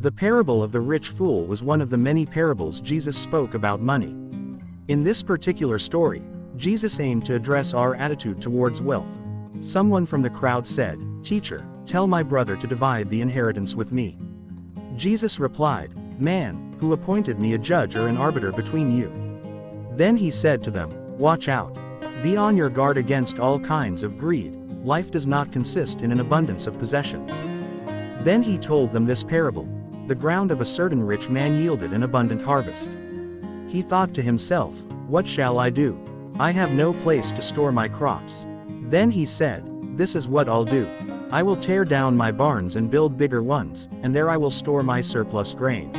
The parable of the rich fool was one of the many parables Jesus spoke about money. In this particular story, Jesus aimed to address our attitude towards wealth. Someone from the crowd said, "Teacher, tell my brother to divide the inheritance with me." Jesus replied, "Man, who appointed me a judge or an arbiter between you?" Then he said to them, "Watch out. Be on your guard against all kinds of greed. Life does not consist in an abundance of possessions." Then he told them this parable. The ground of a certain rich man yielded an abundant harvest. He thought to himself, "What shall I do? I have no place to store my crops." Then he said, "This is what I'll do. I will tear down my barns and build bigger ones, and there I will store my surplus grain.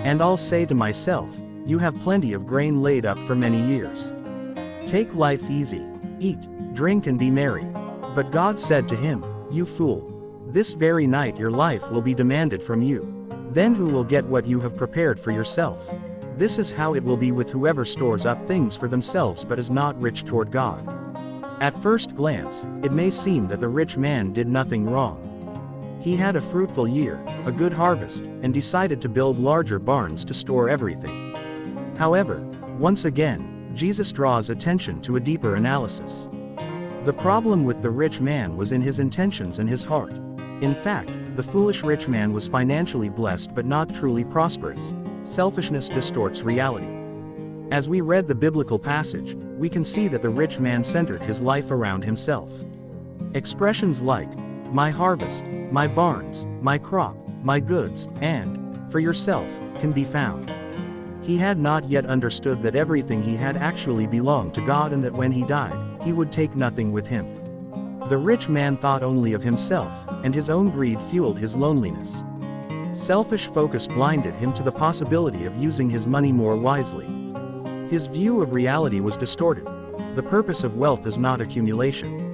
And I'll say to myself, you have plenty of grain laid up for many years. Take life easy, eat, drink and be merry." But God said to him, "You fool. This very night your life will be demanded from you. Then who will get what you have prepared for yourself? This is how it will be with whoever stores up things for themselves but is not rich toward God." At first glance, it may seem that the rich man did nothing wrong. He had a fruitful year, a good harvest, and decided to build larger barns to store everything. However, once again, Jesus draws attention to a deeper analysis. The problem with the rich man was in his intentions and his heart. In fact, the foolish rich man was financially blessed but not truly prosperous. Selfishness distorts reality. As we read the biblical passage, we can see that the rich man centered his life around himself. Expressions like, "my harvest," "my barns," "my crop," "my goods," and "for yourself," can be found. He had not yet understood that everything he had actually belonged to God and that when he died, he would take nothing with him. The rich man thought only of himself, and his own greed fueled his loneliness. Selfish focus blinded him to the possibility of using his money more wisely. His view of reality was distorted. The purpose of wealth is not accumulation.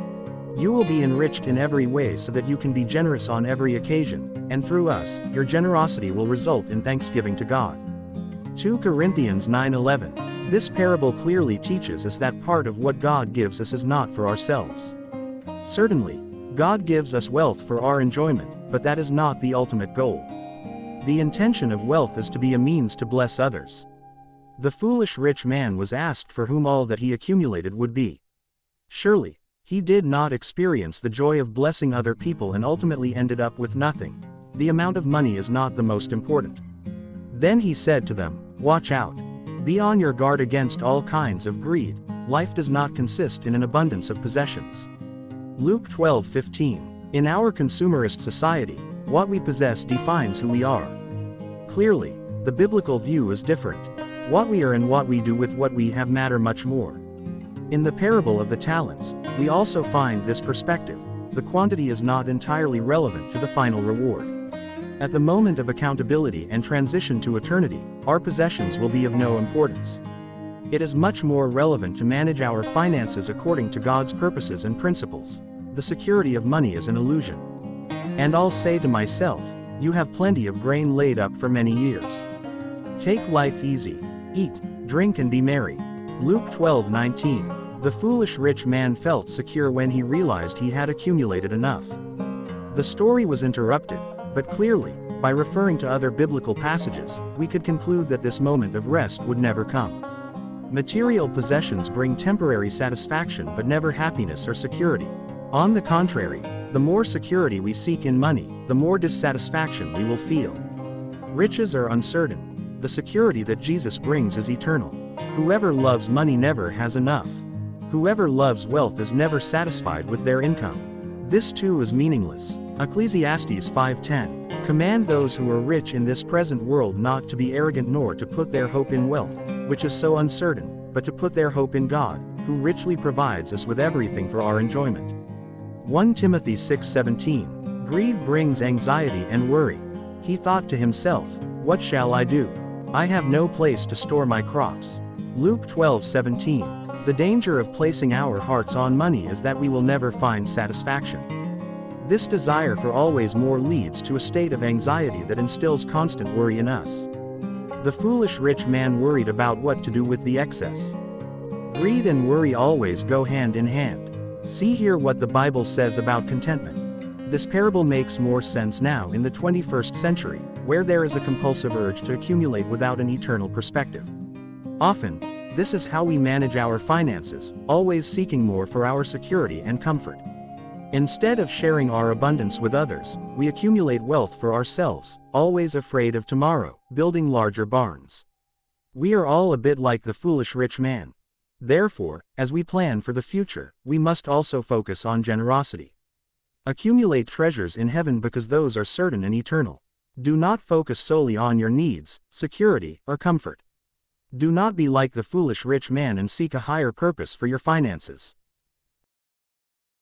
You will be enriched in every way so that you can be generous on every occasion, and through us, your generosity will result in thanksgiving to God. 2 Corinthians 9:11. This parable clearly teaches us that part of what God gives us is not for ourselves. Certainly, God gives us wealth for our enjoyment, but that is not the ultimate goal. The intention of wealth is to be a means to bless others. The foolish rich man was asked for whom all that he accumulated would be. Surely, he did not experience the joy of blessing other people and ultimately ended up with nothing. The amount of money is not the most important. Then he said to them, "Watch out. Be on your guard against all kinds of greed. Life does not consist in an abundance of possessions." Luke 12:15. In our consumerist society, what we possess defines who we are. Clearly, the biblical view is different. What we are and what we do with what we have matter much more. In the parable of the talents, we also find this perspective. The quantity is not entirely relevant to the final reward. At the moment of accountability and transition to eternity, our possessions will be of no importance. It is much more relevant to manage our finances according to God's purposes and principles. The security of money is an illusion. And I'll say to myself, you have plenty of grain laid up for many years. Take life easy, eat, drink and be merry. Luke 12:19. The foolish rich man felt secure when he realized he had accumulated enough. The story was interrupted, but clearly, by referring to other biblical passages, we could conclude that this moment of rest would never come. Material possessions bring temporary satisfaction but never happiness or security. On the contrary, the more security we seek in money, the more dissatisfaction we will feel. Riches are uncertain. The security that Jesus brings is eternal. Whoever loves money never has enough. Whoever loves wealth is never satisfied with their income. This too is meaningless. Ecclesiastes 5:10. Command those who are rich in this present world not to be arrogant nor to put their hope in wealth, which is so uncertain, but to put their hope in God, who richly provides us with everything for our enjoyment. 1 Timothy 6:17. Greed brings anxiety and worry. He thought to himself, "What shall I do? I have no place to store my crops." Luke 12:17. The danger of placing our hearts on money is that we will never find satisfaction. This desire for always more leads to a state of anxiety that instills constant worry in us. The foolish rich man worried about what to do with the excess. Greed and worry always go hand in hand. See here what the Bible says about contentment. This parable makes more sense now in the 21st century. where there is a compulsive urge to accumulate without an eternal perspective. Often, this is how we manage our finances, always seeking more for our security and comfort. Instead of sharing our abundance with others, we accumulate wealth for ourselves, always afraid of tomorrow, building larger barns. We are all a bit like the foolish rich man. Therefore, as we plan for the future, we must also focus on generosity. Accumulate treasures in heaven because those are certain and eternal. Do not focus solely on your needs, security, or comfort. Do not be like the foolish rich man and seek a higher purpose for your finances.